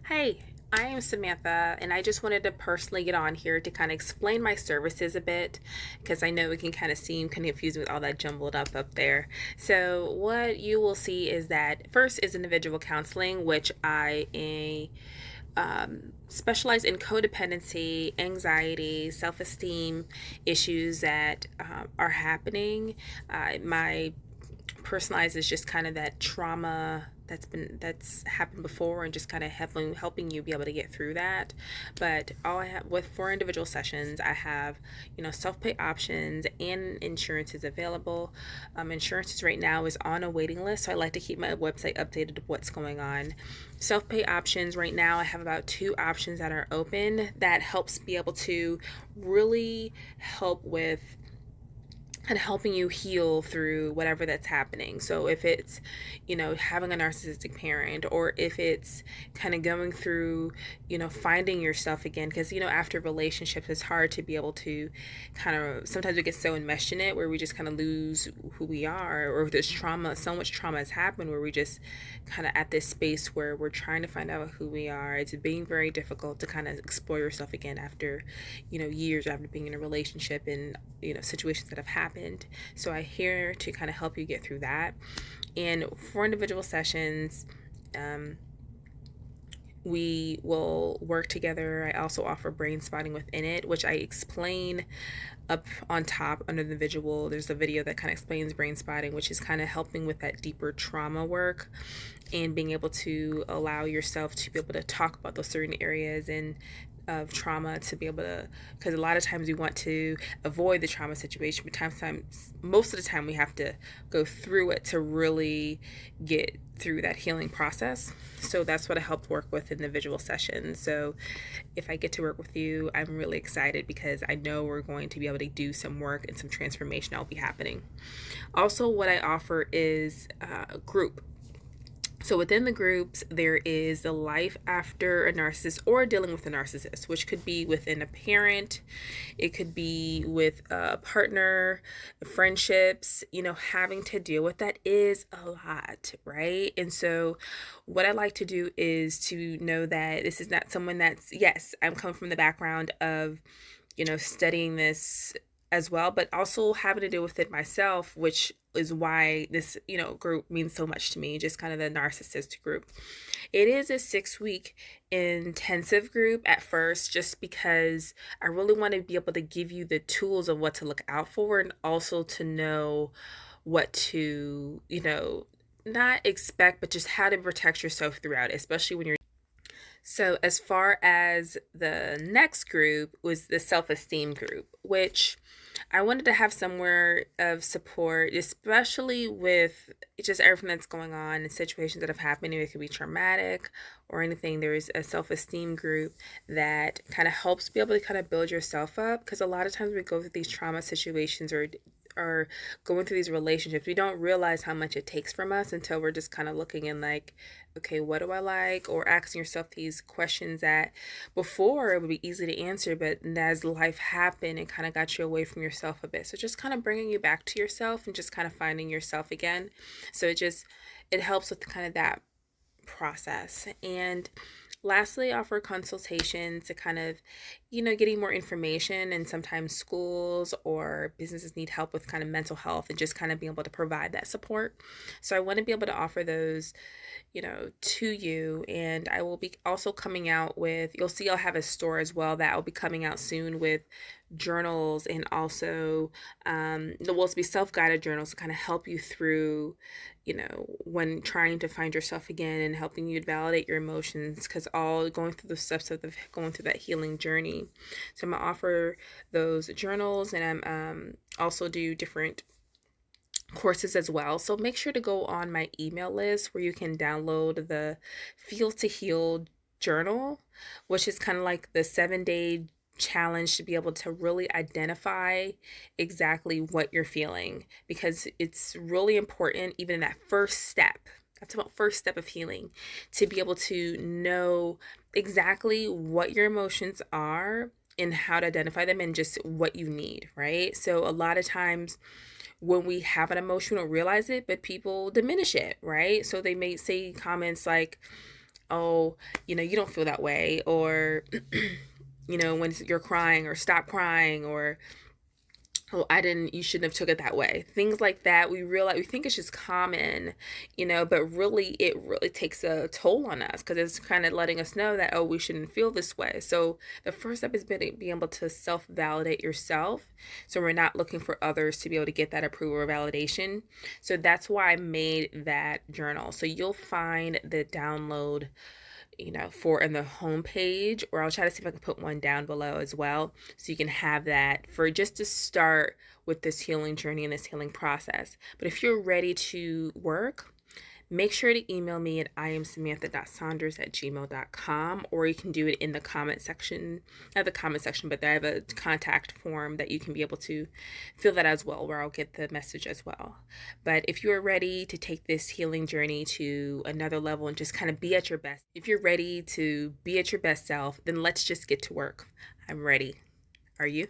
Hi, I am Samantha, and I just wanted to personally get on here to kind of explain my services a bit because I know it can kind of seem kind of confusing with all that jumbled up there. So, what you will see is that first is individual counseling, which specialize in codependency, anxiety, self esteem issues that are happening. My personalized is just kind of that trauma that's happened before and just kind of helping you be able to get through that. But all I have with 4 individual sessions, I have self-pay options and insurances available. Insurances right now is on a waiting list, so I like to keep my website updated of what's going on. Self-pay options right now, I have about 2 options that are open that helps be able to really help with and helping you heal through whatever that's happening. So if it's, having a narcissistic parent, or if it's kind of going through, finding yourself again, because, after relationships, it's hard to be able to kind of, sometimes we get so enmeshed in it where we just kind of lose who we are, or if there's trauma, so much trauma has happened where we just kind of at this space where we're trying to find out who we are. It's being very difficult to kind of explore yourself again after, years after being in a relationship and, situations that have happened. So I'm here to kind of help you get through that. And for individual sessions, um, we will work together. I also offer brain spotting within it, which I explain up on top under the visual. There's a video that kind of explains brain spotting, which is kind of helping with that deeper trauma work and being able to allow yourself to be able to talk about those certain areas and of trauma, to be able to, because a lot of times we want to avoid the trauma situation, but times most of the time we have to go through it to really get through that healing process. So that's what I help work with in the visual session. So if I get to work with you, I'm really excited because I know we're going to be able to do some work and some transformation that will be happening. Also, what I offer is a group. So within the groups, there is the life after a narcissist or dealing with a narcissist, which could be within a parent, it could be with a partner, friendships, having to deal with that is a lot, right? And so what I like to do is to know that this is not someone that's, yes, I'm coming from the background of, studying this as well, but also having to deal with it myself, which is why this, group means so much to me, just kind of the narcissist group. It is a 6 week intensive group at first, just because I really want to be able to give you the tools of what to look out for and also to know what to, not expect, but just how to protect yourself throughout, especially when you're so, as far as the next group was the self esteem group, which I wanted to have somewhere of support, especially with just everything that's going on and situations that have happened. It could be traumatic or anything. There is a self esteem group that kind of helps be able to kind of build yourself up, because a lot of times we go through these trauma situations or going through these relationships, we don't realize how much it takes from us until we're just kind of looking in like, okay, what do I like? Or asking yourself these questions that before it would be easy to answer, but as life happened, it kind of got you away from yourself a bit. So just kind of bringing you back to yourself and just kind of finding yourself again. So it helps with kind of that process. And lastly, offer consultation to kind of, getting more information. And sometimes schools or businesses need help with kind of mental health and just kind of being able to provide that support. So I want to be able to offer those, to you. And I will be also coming out with, you'll see I'll have a store as well that will be coming out soon with journals, and also there will be self-guided journals to kind of help you through, when trying to find yourself again and helping you validate your emotions, because all going through the steps of going through that healing journey. So I'm gonna offer those journals, and I'm also do different courses as well. So make sure to go on my email list where you can download the Feel to Heal journal, which is kind of like the 7 day challenge to be able to really identify exactly what you're feeling, because it's really important, even in that first step. That's about first step of healing, to be able to know exactly what your emotions are and how to identify them and just what you need, right? So a lot of times when we have an emotion, we don't realize it, but people diminish it, right? So they may say comments like, oh, you don't feel that way, or, when you're crying, or stop crying, or, oh, you shouldn't have took it that way. Things like that. We think it's just common, but really it really takes a toll on us, because it's kind of letting us know that, oh, we shouldn't feel this way. So the first step is being able to self-validate yourself. So we're not looking for others to be able to get that approval or validation. So that's why I made that journal. So you'll find the download, for in the homepage, or I'll try to see if I can put one down below as well, so you can have that for just to start with this healing journey and this healing process. But if you're ready to work, make sure to email me at iamsamantha.saunders@gmail.com, or you can do it in the comment section, not the comment section, but I have a contact form that you can be able to fill that as well, where I'll get the message as well. But if you are ready to take this healing journey to another level and just kind of be at your best, if you're ready to be at your best self, then let's just get to work. I'm ready. Are you?